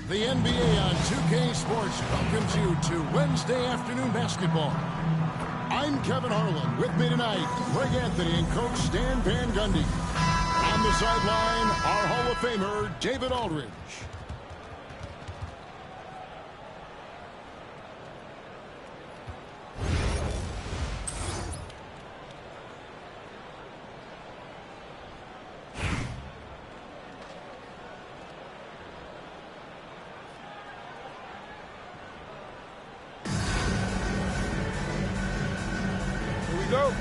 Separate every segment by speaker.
Speaker 1: The NBA on 2K Sports welcomes you to Wednesday afternoon basketball. I'm Kevin Harlan. With me tonight, Greg Anthony and Coach Stan Van Gundy. On the sideline, our Hall of Famer, David Aldridge.
Speaker 2: Go.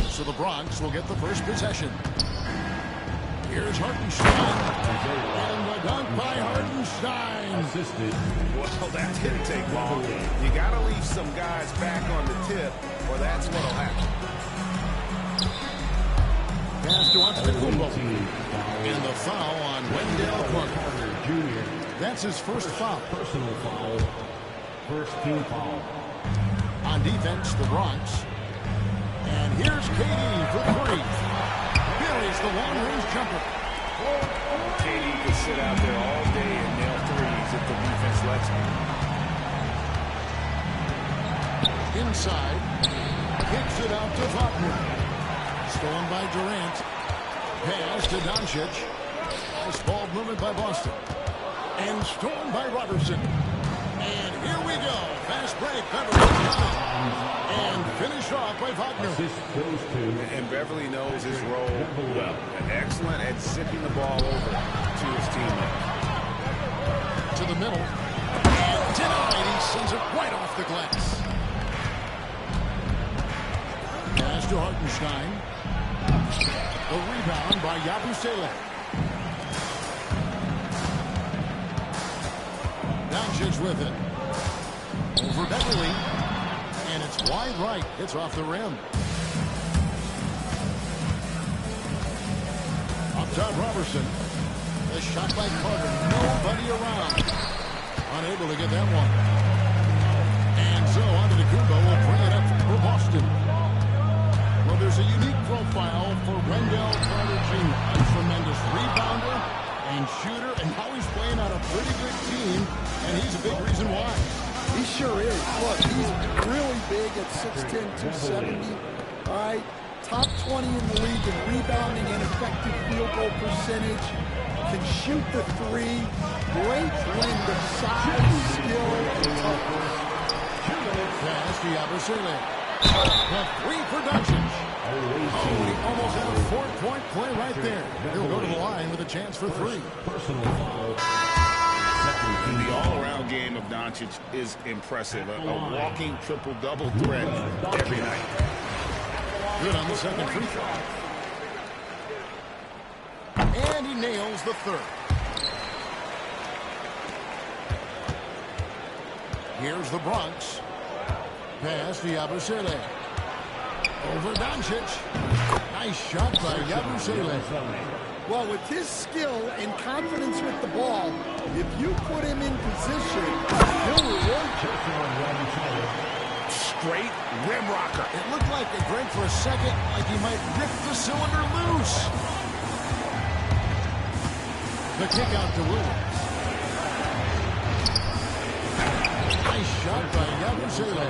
Speaker 1: So the Bronx will get the first possession. Here's Hartenstein. And the dunk by Hartenstein.
Speaker 2: Assisted. Well, that didn't take long. You got to leave some guys back on the tip, or that's what will happen.
Speaker 1: Pass to Antetokounmpo. And the foul on Wendell Carter Jr. That's his first foul.
Speaker 3: Personal foul. First team foul.
Speaker 1: On defense, the Bronx. And here's KD for three. Buries the long-range jumper.
Speaker 2: KD could sit out there all day and nail threes if the defense lets him.
Speaker 1: Inside. Kicks it out to Wagner. Stolen by Durant. Pass to Doncic. This ball movement by Boston. And stolen by Robertson. And here we go. Fast break. And finish off by Wagner.
Speaker 2: And Beverly knows his role well. Excellent at zipping the ball over to his teammates.
Speaker 1: To the middle. And denied. He sends it right off the glass. Pass to Hartenstein. A rebound by Yabusele. Doncic with it. Over Beverly. And it's wide right. It's off the rim. Up top, Robertson. The shot by Carter. Nobody around. Unable to get that one. And so Antetokounmpo will bring it up for Boston. Well, there's a unique profile for Wendell Carter Jr. A tremendous rebounder and shooter, and now he's playing on a pretty good team, and he's a big reason why.
Speaker 4: He sure is. Look, he's really big at 6'10", 270. All right, top 20 in the league in rebounding and effective field goal percentage. Can shoot the three. Great blend of size, skill, and toughness.
Speaker 1: Pass to Yabusele. The three for Doncic. Oh, he almost had a four-point play right there. He'll go to the line with a chance for three.
Speaker 3: Personal foul.
Speaker 2: The all-around game of Doncic is impressive. A walking triple-double threat every night.
Speaker 1: Good on the second free throw. And he nails the third. Here's the Bronx. Pass to Yabusele. Over Doncic. Nice shot by Yabusele.
Speaker 4: Well, with his skill and confidence with the ball, if you put him in position, he'll reward you.
Speaker 2: Straight rim rocker.
Speaker 1: It looked like it, Greg, for a second, like he might rip the cylinder loose. The kick out to Williams. Nice shot by Yabusele.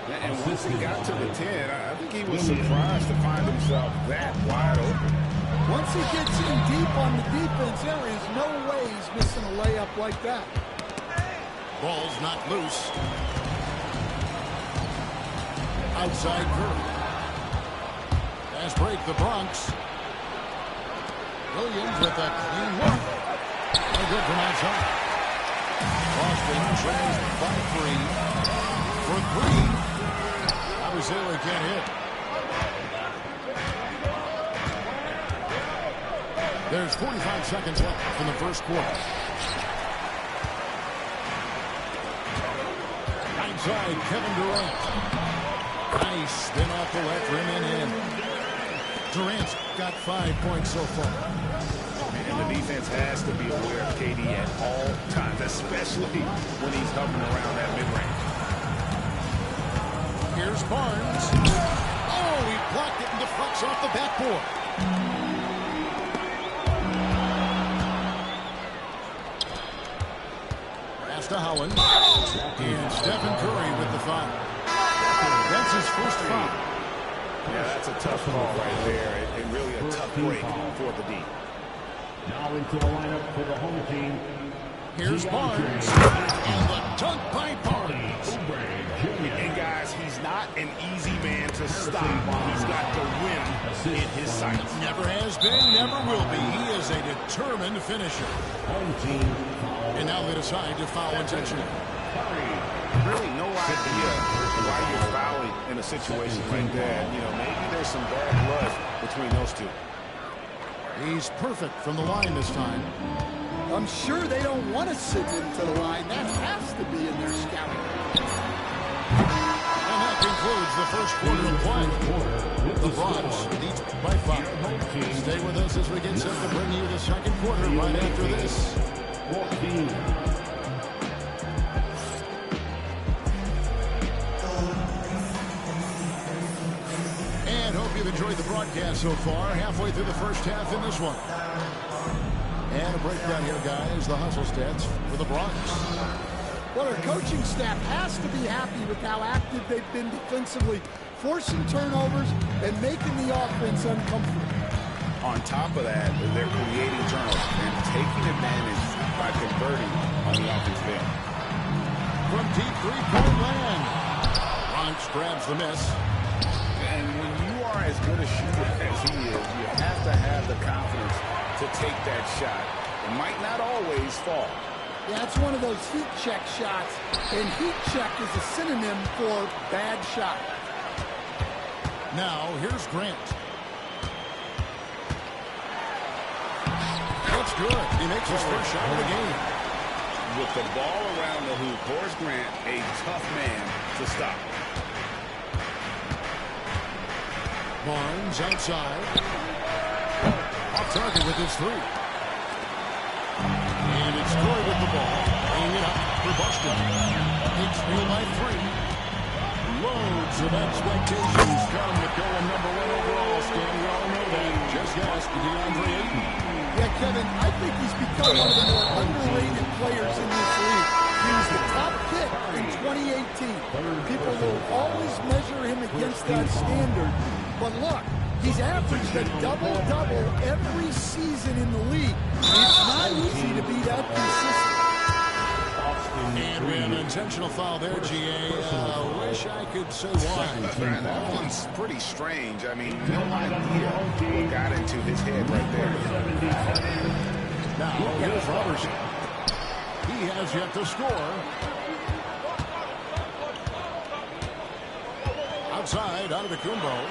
Speaker 2: And once he got to the 10, I think he was surprised to find himself that wide open.
Speaker 4: Once he gets in deep on the defense, there is no way he's missing a layup like that.
Speaker 1: Ball's not loose. Outside Curry. Fast break, the Bronx. Williams with a clean look. No good from outside. Boston trails by 3. For 3. Abusele can't hit. There's 45 seconds left in the first quarter. Right side, Kevin Durant. Nice spin off the left rim and in. Durant's got 5 points so far.
Speaker 2: And the defense has to be aware of KD at all times, especially when he's hovering around that mid-range.
Speaker 1: Here's Barnes. Oh, he blocked it and deflects off the backboard. Pass to Howland. And Stephen Curry with the foul. That's his first foul.
Speaker 2: Yeah, that's a tough call right there. And really a tough break for the D.
Speaker 3: Now into the lineup for the home team.
Speaker 1: Here's Barnes. And the dunk by Barnes.
Speaker 2: And guys, he's not an easy man to stop. He's got the win in his sights.
Speaker 1: Never has been, never will be. He is a determined finisher.
Speaker 3: Home team.
Speaker 1: And now they decide to foul intentionally.
Speaker 2: Really no idea why you're fouling in a situation like that. You know, maybe there's some bad blood between those two.
Speaker 1: He's perfect from the line this time.
Speaker 4: I'm sure they don't want to send him to the line. That has to be in their scouting.
Speaker 1: And that concludes the first quarter of play. The Bronx leads by 5. Stay with us as we get set to bring you the second quarter right after this.
Speaker 3: 14.
Speaker 1: And hope you've enjoyed the broadcast so far. Halfway through the first half in this one. And a breakdown here, guys. The hustle stats for the Bronx.
Speaker 4: Well, our coaching staff has to be happy with how active they've been defensively, forcing turnovers and making the offense uncomfortable.
Speaker 2: On top of that, they're creating turnovers and taking advantage by converting on the offensive end.
Speaker 1: From deep three-point land. Bronx grabs the miss.
Speaker 2: And when you are as good a shooter as he is, you have to have the confidence to take that shot. It might not always fall.
Speaker 4: Yeah, it's one of those heat check shots, and heat check is a synonym for bad shot.
Speaker 1: Now, here's Grant. That's good. He makes his first shot of the game.
Speaker 2: With the ball around the hoop, Horace Grant, a tough man to stop.
Speaker 1: Barnes outside. Off target with his 3. And it's Curry with the ball. Laying it up for Boston. Takes field by 3. Loads of expectations come with going number 1 overall. Stan, we all know that. Just ask DeAndre Ayton.
Speaker 4: Yeah, Kevin, I think he's become one of the more underrated players in this league. He was the top pick in 2018. People will always measure him against that standard. But look, he's averaged a double-double every season in the league. It's not easy to be that consistent.
Speaker 1: And we have an intentional foul there, GA. Wish I could say why.
Speaker 2: That one's pretty strange. I mean, no idea what got into his head right there.
Speaker 1: Now, here's Robertson. He has yet to score. Outside, Antetokounmpo.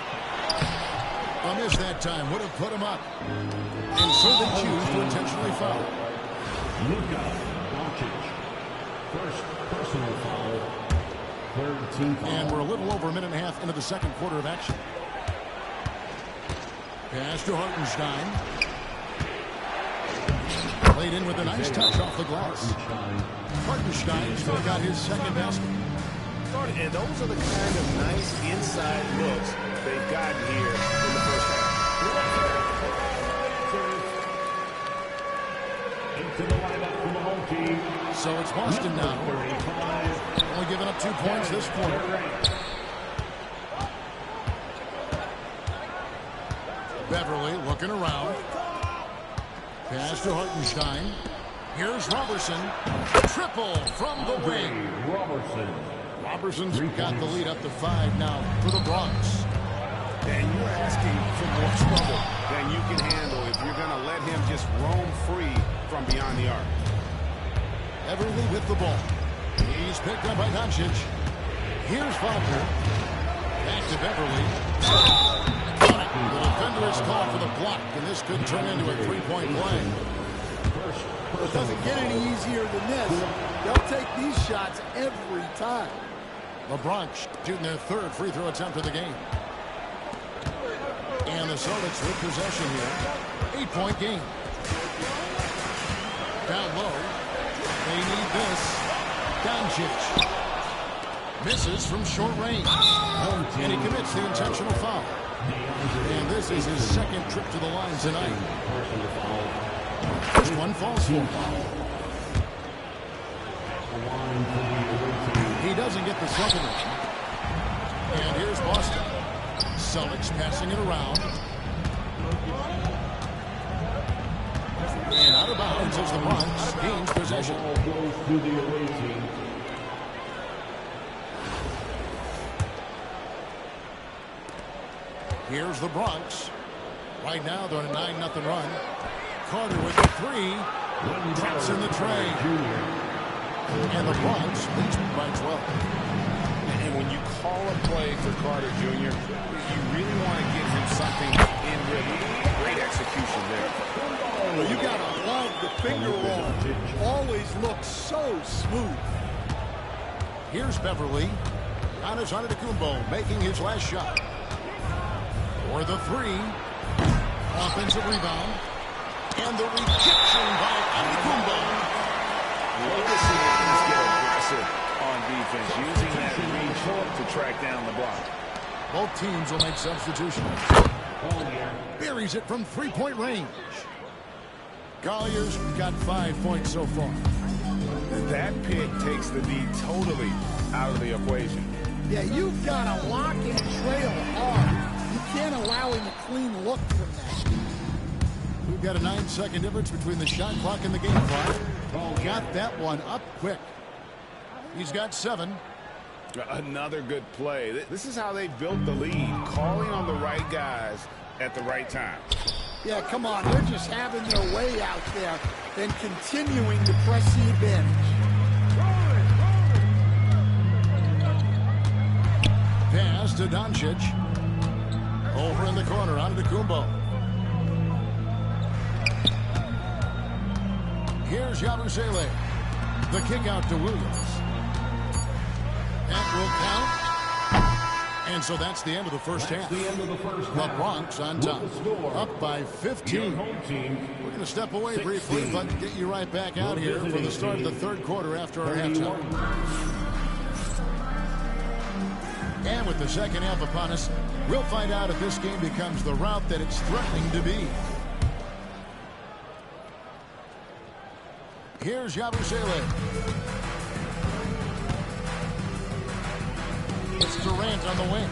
Speaker 1: A miss that time would have put him up. And so they choose to intentionally foul.
Speaker 3: Luka Doncic. First personal foul. Third team foul.
Speaker 1: And we're a little over a minute and a half into the second quarter of action. Pass to Hartenstein. Laid in with a nice touch off the glass. Hartenstein still got his second basket.
Speaker 2: And those are the kind of nice inside looks they've gotten here in the first half.
Speaker 3: Into the lineup from the home team.
Speaker 1: So it's Boston now. Only giving up 2 points this quarter. Beverly looking around. Pass to Hartenstein. Here's Robertson. Triple from the wing.
Speaker 3: Robertson.
Speaker 1: Robertson's got the lead up to 5 now for the Bronx.
Speaker 2: And you're asking for more trouble than you can handle if you're going to let him just roam free from beyond the arc.
Speaker 1: Beverly with the ball. He's picked up by Doncic. Here's Wagner. Back to Beverly. The defender is called for the block, and this could turn into a three-point play.
Speaker 4: It doesn't get any easier than this. They'll take these shots every time.
Speaker 1: The Bronx shooting their third free throw attempt of the game. And the Celtics with possession here. 8-point game. Down low. They need this. Doncic. Misses from short range. And he commits the intentional foul. And this is his second trip to the line tonight. First one falls for him. He doesn't get the second one. And here's Boston. Celtics passing it around. And out of bounds as the Bronx gains possession. Here's the Bronx. Right now they're on a 9-0 run. Carter with the three. Drops in the tray. And the Bronx leads by 12.
Speaker 2: And when you call a play for Carter Jr., you really want to get him something in rhythm. Great execution there.
Speaker 4: Oh, you got to love the finger roll. Always looks so smooth.
Speaker 1: Here's Beverly. Giannis Antetokounmpo making his last shot. For the three. Offensive rebound. And the rejection by Antetokounmpo.
Speaker 2: Love to see him get aggressive on defense, using that reach to track down the block.
Speaker 1: Both teams will make substitutions. Buries it from three-point range. Collier's got 5 points so far.
Speaker 2: That pick takes the D totally out of the equation.
Speaker 4: Yeah, you've got to lock and trail hard. You can't allow him a clean look from that.
Speaker 1: We've got a 9-second difference between the shot clock and the game clock. Got that one up quick. He's got 7.
Speaker 2: Another good play. This is how they built the lead, calling on the right guys at the right time.
Speaker 4: Yeah, come on. They're just having their way out there and continuing to press the advantage.
Speaker 1: Pass to Doncic. Over in the corner, Antetokounmpo. Here's Yabusele. The kick out to Williams. That will count. And so that's the end of the first half. The Bronx on top. Up by 15. We're going to step away briefly, but get you right back out here for the start of the third quarter after our halftime. And with the second half upon us, we'll find out if this game becomes the route that it's threatening to be. Here's Yabusele. It's Durant on the wing.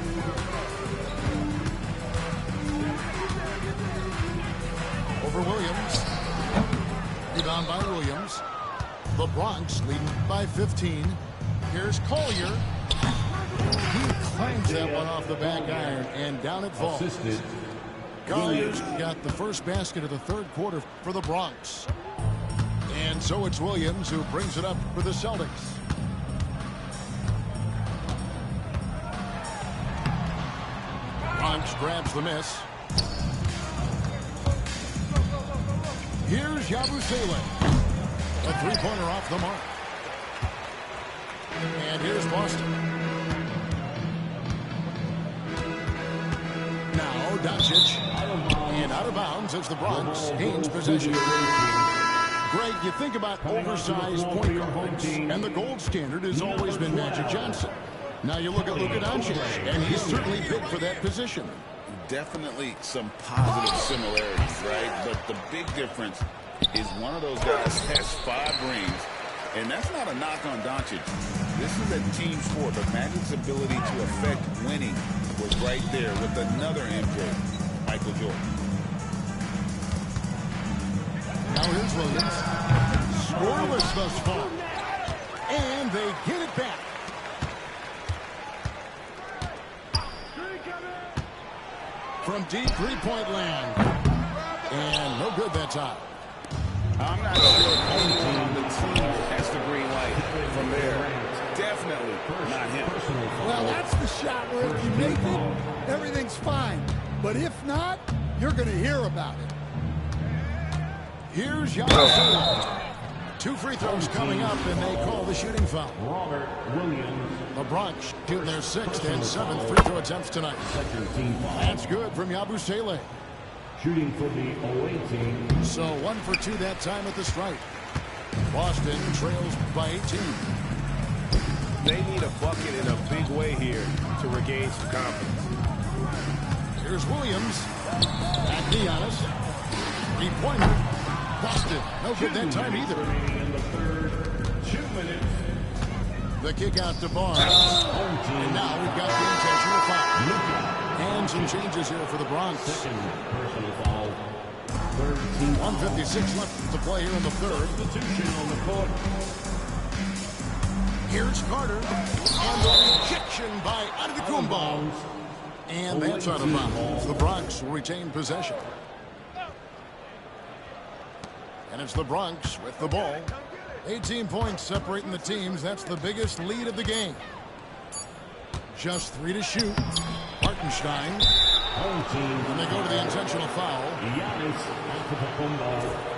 Speaker 1: Over Williams. Rebound by Williams. The Bronx leading by 15. Here's Collier. He claims that one off the back iron, and down it falls. Collier's got the first basket of the third quarter for the Bronx. And so it's Williams who brings it up for the Celtics. Bronx grabs the miss. Here's Yabusele. A three-pointer off the mark. And here's Boston. Now Doncic. And out of bounds as the Bronx gains possession. Greg, you think about oversized point guards, and the gold standard has always been Magic Johnson. Now you look at Luka Doncic, and he's certainly big for that position.
Speaker 2: Definitely some positive similarities, right? But the big difference is one of those guys has 5 rings, and that's not a knock on Doncic. This is a team sport, but Magic's ability to affect winning was right there with another MJ, Michael Jordan.
Speaker 1: Now here's Williams. Scoreless thus far. And they get it back. from deep three-point land. And no good that time.
Speaker 2: I'm not sure anyone on the team has the green light from there. Definitely not him.
Speaker 4: Well, that's the shot where if you make it, everything's fine. But if not, you're going to hear about it.
Speaker 1: Here's Giannis. 2 free throws coming up, and they call the shooting foul.
Speaker 3: Robert Williams.
Speaker 1: The Bronx shooting their 6th and 7th free throw attempts tonight. That's good from Yabusele.
Speaker 3: Shooting for the away team.
Speaker 1: So 1 for 2 that time at the stripe. Boston trails by 18.
Speaker 5: They need a bucket in a big way here to regain some confidence.
Speaker 1: Here's Williams. Back to Giannis. 3-pointer. Boston. No good that time either.
Speaker 3: In the third, 2 minutes.
Speaker 1: The kick out to Barnes. And now we've got the intentional foul. And some changes here for the Bronx.
Speaker 3: Second personal foul. Third team.
Speaker 1: 1:56 left to play here in the third.
Speaker 3: Substitution on the court.
Speaker 1: Here's Carter. And the rejection by Antetokounmpo. And that's out of bounds. The Bronx will retain possession. And it's the Bronx with the ball. 18 points separating the teams. That's the biggest lead of the game. Just 3 to shoot. Hartenstein.
Speaker 3: Home team.
Speaker 1: And they go to the intentional foul.
Speaker 3: Giannis Antetokounmpo.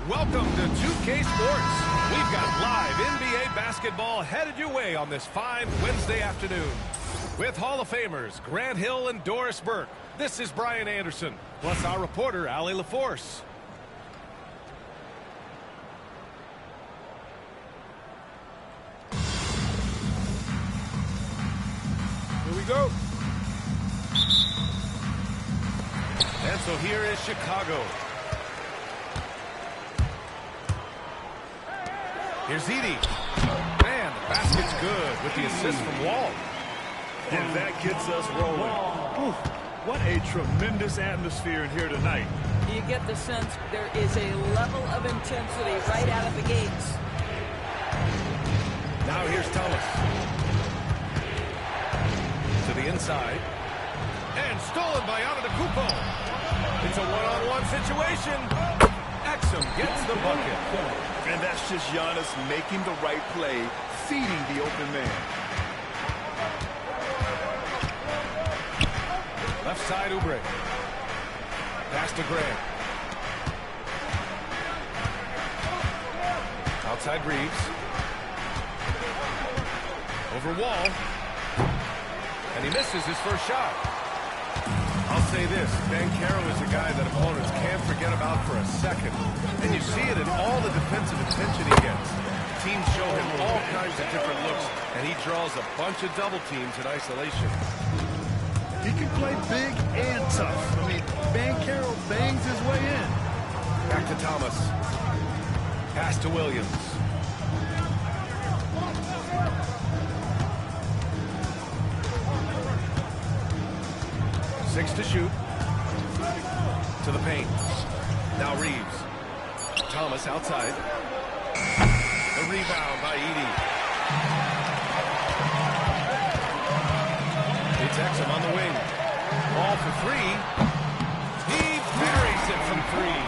Speaker 5: Welcome to 2K Sports. We've got live NBA basketball headed your way on this fine Wednesday afternoon. With Hall of Famers Grant Hill and Doris Burke, this is Brian Anderson, plus our reporter, Allie LaForce. Here we go. And so here is Chicago. Here's Edey. Man, the basket's good with the assist from Wall.
Speaker 6: And that gets us rolling. Ooh, what a tremendous atmosphere in here tonight.
Speaker 7: You get the sense there is a level of intensity right out of the gates.
Speaker 5: Now here's Thomas. To the inside. And stolen by Antetokounmpo. It's a one-on-one situation. Exum gets the bucket.
Speaker 6: And that's just Giannis making the right play, feeding the open man.
Speaker 5: Left side, Oubre. Pass to Grant. Outside Reeves. Over Wall. And he misses his first shot. I'll say this, Banchero is a guy that opponents can't forget about for a second. And you see it in all the defensive attention he gets. Teams show him all kinds of different looks, and he draws a bunch of double teams in isolation.
Speaker 6: He can play big and tough. I mean, Banchero bangs his way in.
Speaker 5: Back to Thomas. Pass to Williams. Six to shoot. To the paint. Now Reeves. Thomas outside. The rebound by Edey. It's Exum on the wing. Ball for three. He buries it from three.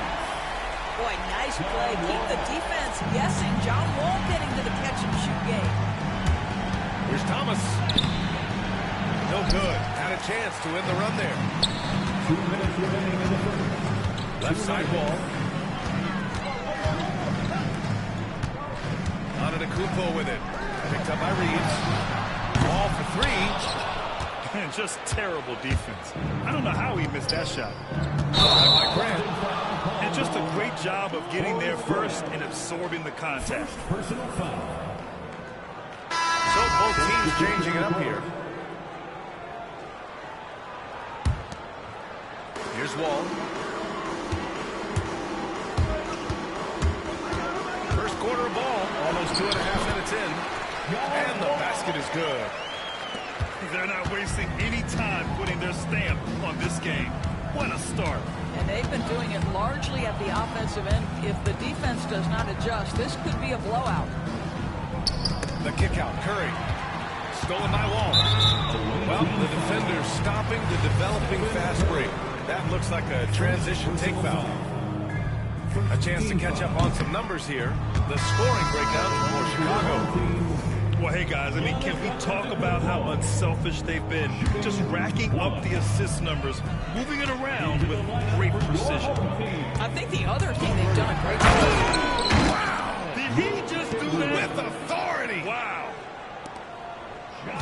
Speaker 7: Boy, nice play. Keep the defense guessing. John Wall getting to the catch-and-shoot game.
Speaker 5: Here's Thomas. No good. Had a chance to win the run there.
Speaker 3: 2 minutes remaining in the first.
Speaker 5: Left side Wall. Antetokounmpo with it. Picked up by Reeves. Ball for three.
Speaker 6: And just terrible defense. I don't know how he missed that shot.
Speaker 5: By Grant.
Speaker 6: And just a great job of getting there first and absorbing the contact.
Speaker 3: Personal foul.
Speaker 5: So both teams changing it up here. Here's Wall. First quarter ball, almost 2.5 minutes in. And the basket is good.
Speaker 6: They're not wasting any time putting their stamp on this game. What a start.
Speaker 7: And they've been doing it largely at the offensive end. If the defense does not adjust, this could be a blowout.
Speaker 5: The kick out, Curry. Stolen by Wall. Well, the defender's stopping the developing fast break. That looks like a transition take foul. A chance to catch up on some numbers here. The scoring breakdown for Chicago.
Speaker 6: Well, hey, guys, I mean, can we talk about how unselfish they've been? Just racking up the assist numbers, moving it around with great precision.
Speaker 7: I think the other team, they've done a great job.
Speaker 6: Wow! Did he just do that?
Speaker 5: With authority!
Speaker 6: Wow!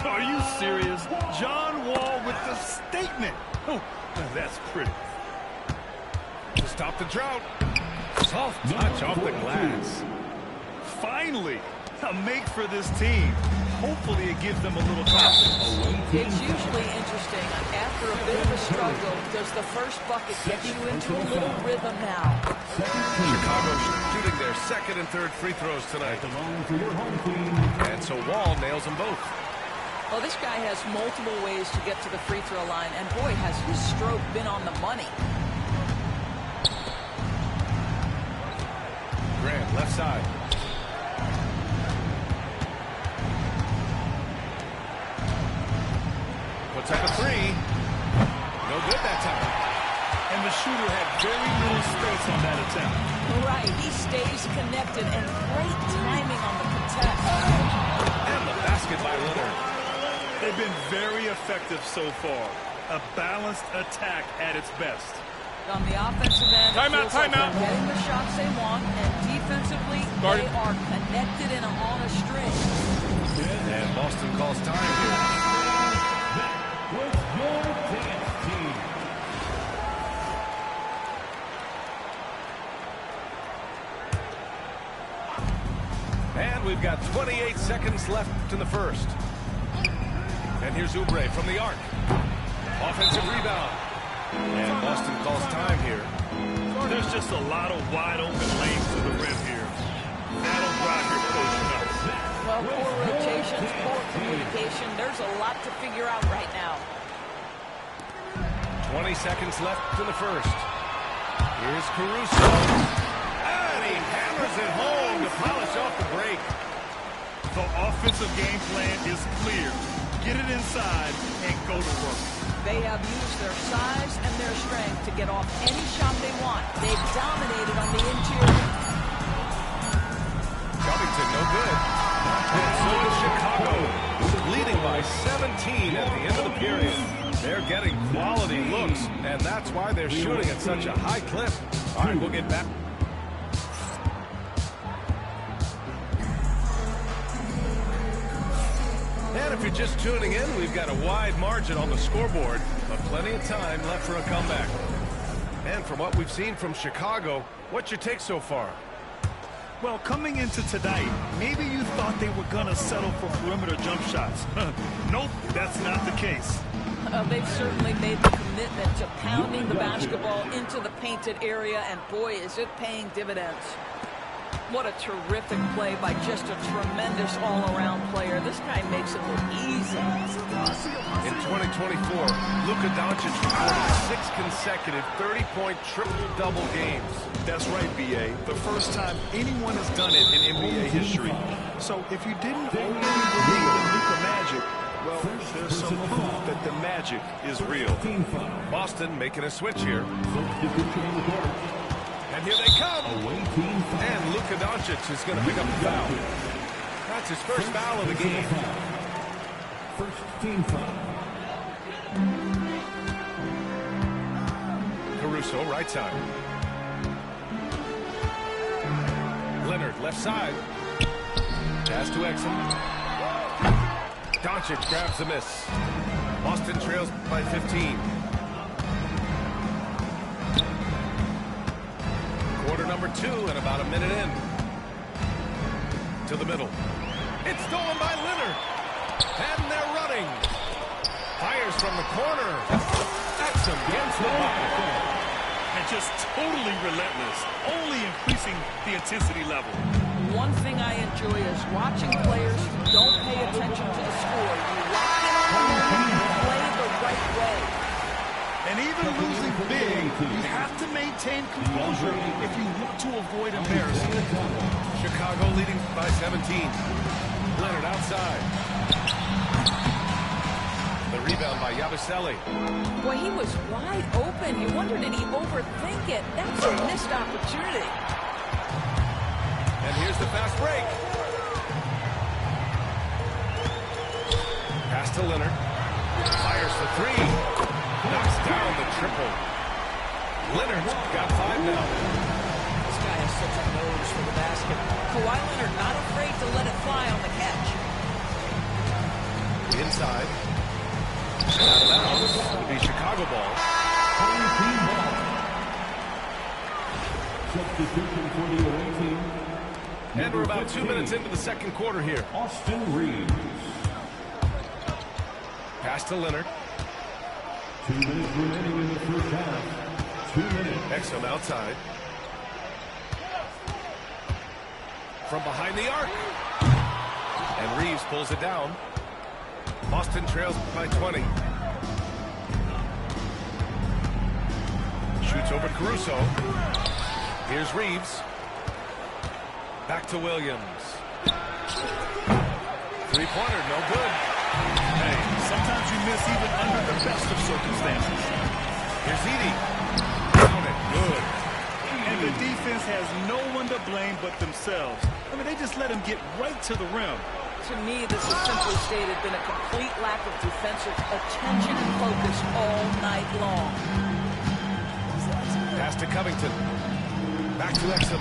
Speaker 6: Are you serious? John Wall with the statement. Oh, that's pretty.
Speaker 5: To stop the drought. Soft touch off the glass.
Speaker 6: Finally, a make for this team. Hopefully it gives them a little confidence.
Speaker 7: It's usually interesting. After a bit of a struggle, does the first bucket get you into a little rhythm now?
Speaker 5: Chicago shooting their second and third free throws tonight. And so Wall nails them both.
Speaker 7: Well, this guy has multiple ways to get to the free throw line, and boy, has his stroke been on the money.
Speaker 5: Grant, left side. Puts up a three. No good that time.
Speaker 6: And the shooter had very little space on that attempt.
Speaker 7: Right, he stays connected, and great timing on the contest.
Speaker 5: And the basket by Leonard.
Speaker 6: They've been very effective so far. A balanced attack at its best.
Speaker 7: On the offensive end,
Speaker 5: Timeout.
Speaker 7: they're getting the shots they want, and defensively, they are connected and on a string.
Speaker 5: And Boston calls time here.
Speaker 3: With your dance team.
Speaker 5: And we've got 28 seconds left in the first. And here's Oubre from the arc. Offensive rebound. And Boston calls time here.
Speaker 6: There's just a lot of wide open lanes to the rim here. That'll drive your coach nuts.
Speaker 7: Well, poor rotations, poor communication. There's a lot to figure out right now.
Speaker 5: 20 seconds left in the first. Here's Caruso. And he hammers it home to polish off the break.
Speaker 6: The offensive game plan is clear. Get it inside and go to work.
Speaker 7: They have used their size and their strength to get off any shot they want. They've dominated on the interior.
Speaker 5: Covington, no good. And so is Chicago, leading by 17 at the end of the period. They're getting quality looks, and that's why they're shooting at such a high clip. All right, we'll get back. And if you're just tuning in, we've got a wide margin on the scoreboard, but plenty of time left for a comeback. And from what we've seen from Chicago, what's your take so far?
Speaker 6: Well, coming into tonight, maybe you thought they were going to settle for perimeter jump shots. Nope, that's not the case.
Speaker 7: They've certainly made the commitment to pounding the basketball into the painted area, and boy, is it paying dividends. What a terrific play by just a tremendous all-around player. This guy makes it look easy.
Speaker 5: In 2024, Luka Doncic recorded 6 consecutive 30-point triple-double games.
Speaker 6: That's right, B.A. The first time anyone has done it in NBA history. So if you didn't already believe in Luka magic, well, there's some proof that the magic is real.
Speaker 5: Boston making a switch here. And here they come. And Luka Doncic is going to pick up the foul. That's his first foul of the game.
Speaker 3: First team foul.
Speaker 5: Caruso, right side. Leonard, left side. Pass to Exum. Doncic grabs the miss. Boston trails by 15. Quarter number 2 and about a minute in. To the middle. It's stolen by Leonard. And they're running. Fires from the corner. Exum gets the bucket.
Speaker 6: And just totally relentless, only increasing the intensity level.
Speaker 7: One thing I enjoy is watching players who don't pay attention to the score. You lock in on the moment and play the right way.
Speaker 6: And even losing big, you have to maintain composure if you want to avoid embarrassment.
Speaker 5: Chicago leading by 17. Leonard outside. The rebound by Yabusele.
Speaker 7: Boy, he was wide open. You wonder, did he overthink it? That's a missed opportunity.
Speaker 5: And here's the fast break. Pass to Leonard. Fires for 3. Knocks down the triple. Leonard's got 5 now.
Speaker 7: This guy has such a nose for the basket. Kawhi Leonard not afraid to let it fly on the catch.
Speaker 5: Inside. Out of bounds. It'll be Chicago ball.
Speaker 3: Substitution for the away team.
Speaker 5: And we're about 2 minutes into the second quarter here.
Speaker 3: Austin Reeves.
Speaker 5: Pass to Leonard.
Speaker 3: 2 minutes remaining in the first half. 2 minutes.
Speaker 5: Exum outside. From behind the arc. And Reeves pulls it down. Boston trails by 20. Shoots over Caruso. Here's Reeves. Back to Williams. Three-pointer, no good.
Speaker 6: Hey, sometimes you miss even under the best of circumstances.
Speaker 5: Here's Edey. Down it, good.
Speaker 6: And the defense has no one to blame but themselves. I mean, they just let him get right to the rim.
Speaker 7: To me, this has simply stated been a complete lack of defensive attention and focus all night long.
Speaker 5: Pass to Covington. Back to Exum.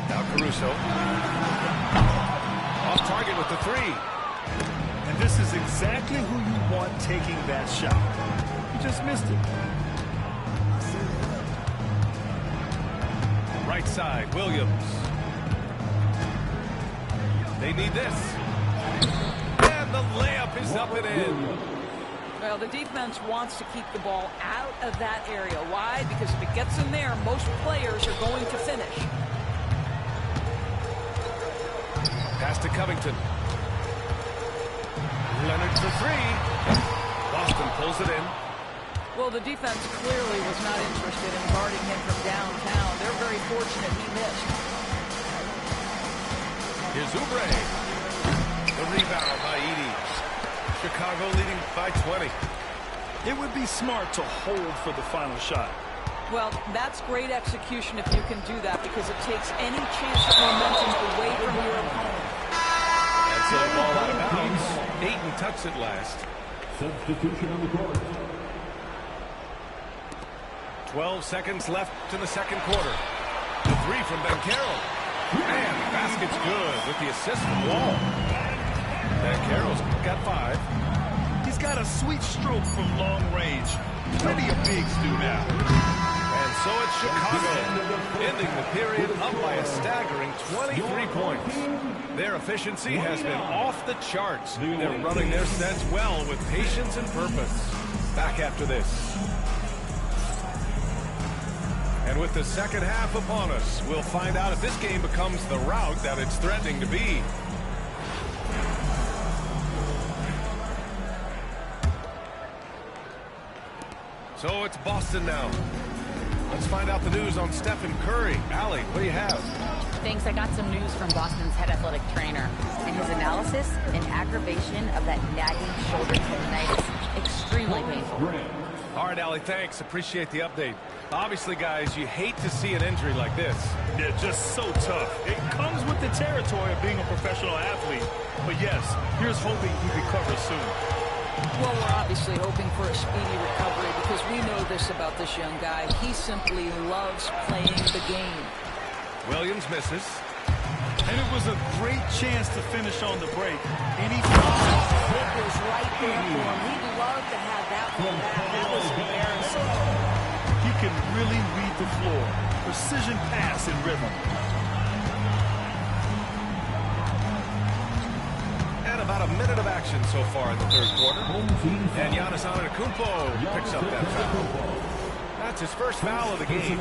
Speaker 5: Now Caruso. Off target with the 3.
Speaker 6: And this is exactly who you want taking that shot. You just missed it.
Speaker 5: Right side, Williams. They need this. And the layup is up and in.
Speaker 7: Well, the defense wants to keep the ball out of that area. Why? Because if it gets in there, most players are going to finish.
Speaker 5: Pass to Covington. Leonard for three. Boston pulls it in.
Speaker 7: Well, the defense clearly was not interested in guarding him from downtown. They're very fortunate he missed.
Speaker 5: Here's Oubre. The rebound by Edey. Chicago leading by 20.
Speaker 6: It would be smart to hold for the final shot.
Speaker 7: Well, that's great execution if you can do that, because it takes any chance of momentum away from your opponent.
Speaker 5: And so the ball out of bounds. Ayton tucks it last.
Speaker 3: Substitution on the court.
Speaker 5: 12 seconds left in the second quarter. The three from Banchero. And the basket's good with the assist from Wall. Banchero's got 5.
Speaker 6: He's got a sweet stroke from long range. Plenty of bigs do now.
Speaker 5: And so it's Chicago, ending the period up by a staggering 23 points. Their efficiency has been off the charts. They're running their sets well with patience and purpose. Back after this. And with the second half upon us, we'll find out if this game becomes the rout that it's threatening to be. So it's Boston now. Let's find out the news on Stephen Curry. Allie, what do you have?
Speaker 8: Thanks. I got some news from Boston's head athletic trainer. And his analysis, an aggravation of that nagging shoulder tendonitis. Extremely painful.
Speaker 5: All right, Allie, thanks. Appreciate the update. Obviously, guys, you hate to see an injury like this.
Speaker 6: They're just so tough. It comes with the territory of being a professional athlete. But yes, here's hoping he recovers soon.
Speaker 7: Well, we're obviously hoping for a speedy recovery, because we know this about this young guy. He simply loves playing the game.
Speaker 5: Williams misses.
Speaker 6: And it was a great chance to finish on the break. And he
Speaker 7: It was right there for him. He'd love to have that one back. That was embarrassing.
Speaker 6: He can really read the floor. Precision pass and rhythm.
Speaker 5: And about a minute of action so far in the third quarter. And Giannis Antetokounmpo picks up that foul. That's his first foul of the game.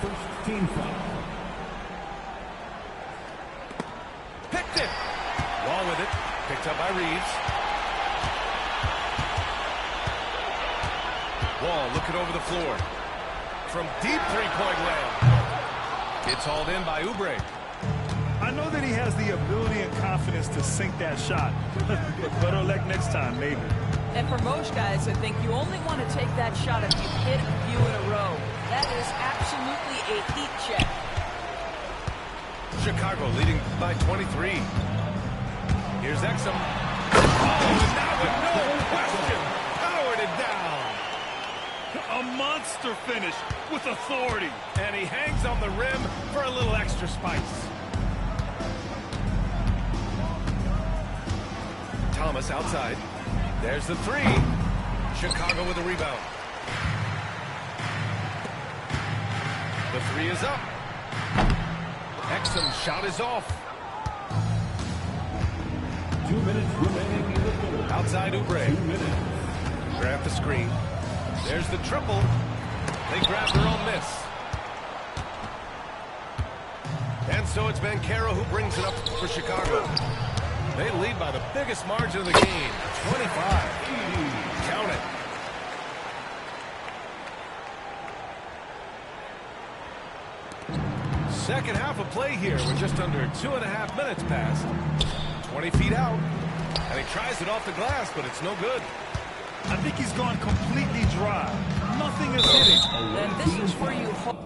Speaker 3: First team foul.
Speaker 5: Picked it. Wall with it. Picked up by Reeves. Wall looking over the floor. From deep three-point land. It's hauled in by Oubre.
Speaker 6: I know that he has the ability and confidence to sink that shot. But better luck next time, maybe.
Speaker 7: And for most guys, I think you only want to take that shot if you hit a few in a row. That is absolutely a heat check.
Speaker 5: Chicago leading by 23. Here's Exum. Oh, and now with no question, powered it down.
Speaker 6: A monster finish with authority.
Speaker 5: And he hangs on the rim for a little extra spice. Thomas outside. There's the three. Chicago with a rebound. The three is up. Exum's shot is off.
Speaker 3: 2 minutes remaining in the third.
Speaker 5: Outside Oubre.
Speaker 3: 2 minutes.
Speaker 5: Grab the screen. There's the triple. They grab their own miss. And so it's Banchero who brings it up for Chicago. They lead by the biggest margin of the game, 25. Count it. Second half of play here. We're just under 2.5 minutes past. 20 feet out. And he tries it off the glass, but it's no good.
Speaker 6: I think he's gone completely dry. Nothing is hitting.
Speaker 7: And this is where you hope.